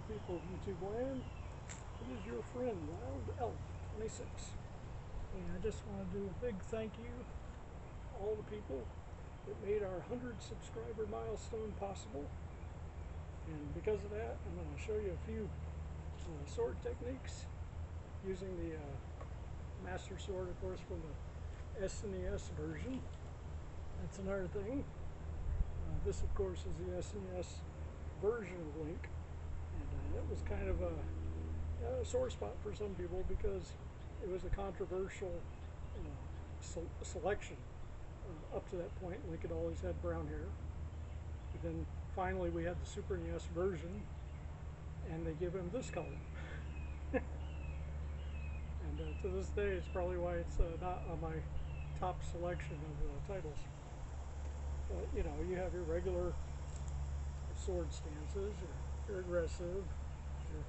people of YouTube land. It is your friend, WYLD ELF26. And I just want to do a big thank you to all the people that made our 100 subscriber milestone possible. And because of that, I'm going to show you a few sword techniques using the Master Sword, of course, from the SNES version. That's another thing. This, of course, is the SNES version of Link, and it was kind of a sore spot for some people because it was a controversial selection. Up to that point, Link had always had brown hair, but then finally we had the Super NES version, and they give him this color. And to this day, it's probably why it's not on my top selection of titles. But, you know, you have your regular sword stances, your aggressive, your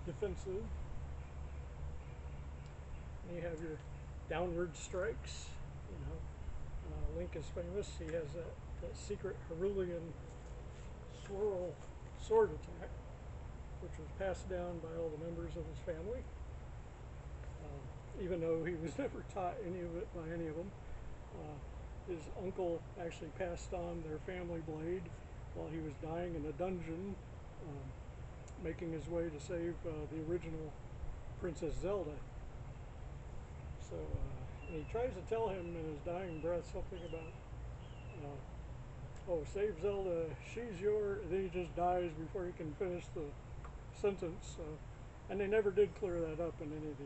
defensive, and you have your downward strikes. You know, Link is famous. He has that secret Cerulean swirl sword attack, which was passed down by all the members of his family, even though he was never taught any of it by any of them. His uncle actually passed on their family blade while he was dying in a dungeon, making his way to save the original Princess Zelda. So and he tries to tell him in his dying breath something about, oh, save Zelda, she's yours, and then he just dies before he can finish the sentence. And they never did clear that up in any of the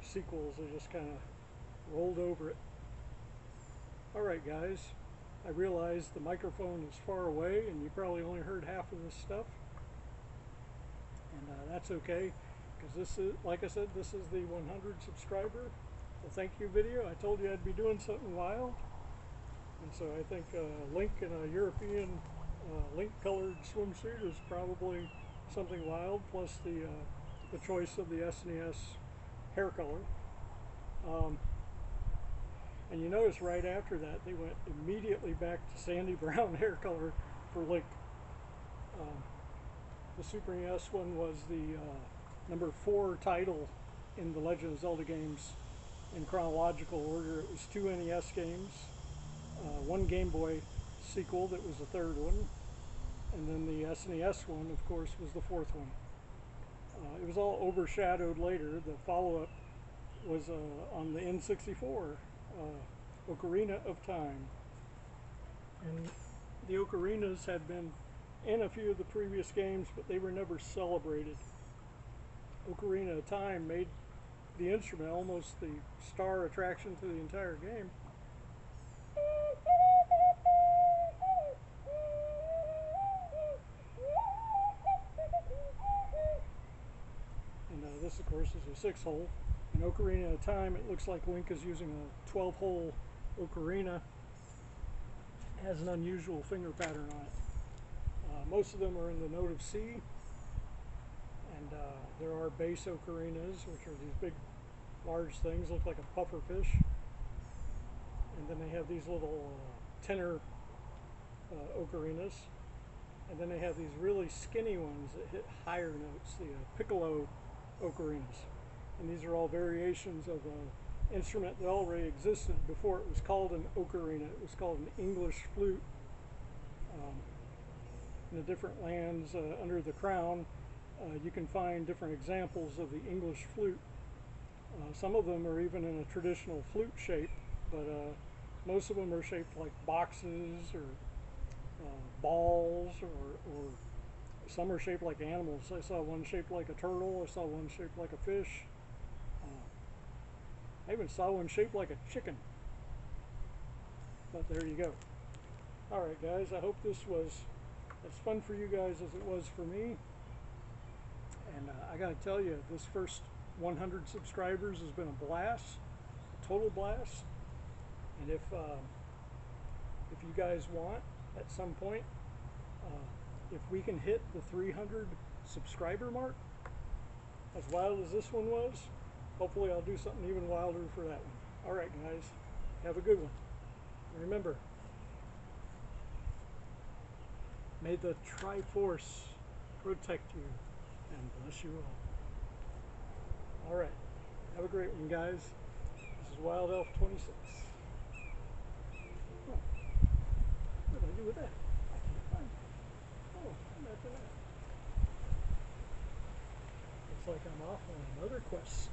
sequels. They just kind of rolled over it. Alright guys, I realize the microphone is far away and you probably only heard half of this stuff, and that's okay, because this is, like I said, this is the 100 subscriber thank you video. I told you I'd be doing something wild, and so I think Link in a European Link colored swimsuit is probably something wild, plus the choice of the SNES hair color. And you notice right after that they went immediately back to sandy brown hair color for Link. The Super NES one was the number 4 title in the Legend of Zelda games in chronological order. It was 2 NES games, 1 Game Boy sequel that was the 3rd one, and then the SNES one, of course, was the 4th one. It was all overshadowed later. The follow-up was on the N64, Ocarina of Time. And the ocarinas had been in a few of the previous games, but they were never celebrated. Ocarina of Time made the instrument almost the star attraction to the entire game. And this, of course, is a 6-hole. In Ocarina of Time, it looks like Link is using a 12-hole ocarina. It has an unusual finger pattern on it. Most of them are in the note of C, and there are bass ocarinas, which are these big, large things, look like a puffer fish. And then they have these little tenor ocarinas, and then they have these really skinny ones that hit higher notes, the piccolo ocarinas. And these are all variations of an instrument that already existed before it was called an ocarina. It was called an English flute. In the different lands under the crown, you can find different examples of the English flute. Some of them are even in a traditional flute shape, but most of them are shaped like boxes or balls, or some are shaped like animals. I saw one shaped like a turtle. I saw one shaped like a fish. I even saw one shaped like a chicken. But there you go. Alright guys, I hope this was as fun for you guys as it was for me. And I gotta tell you, this first 100 subscribers has been a blast, a total blast. And if you guys want, at some point, if we can hit the 300 subscriber mark, as wild as this one was, hopefully I'll do something even wilder for that one. Alright guys, have a good one. Remember, may the Triforce protect you. and bless you all. Alright, have a great one, guys. This is Wild Elf 26. Oh, what did I do with that? I can't find it. Oh, come after that. Looks like I'm off on another quest.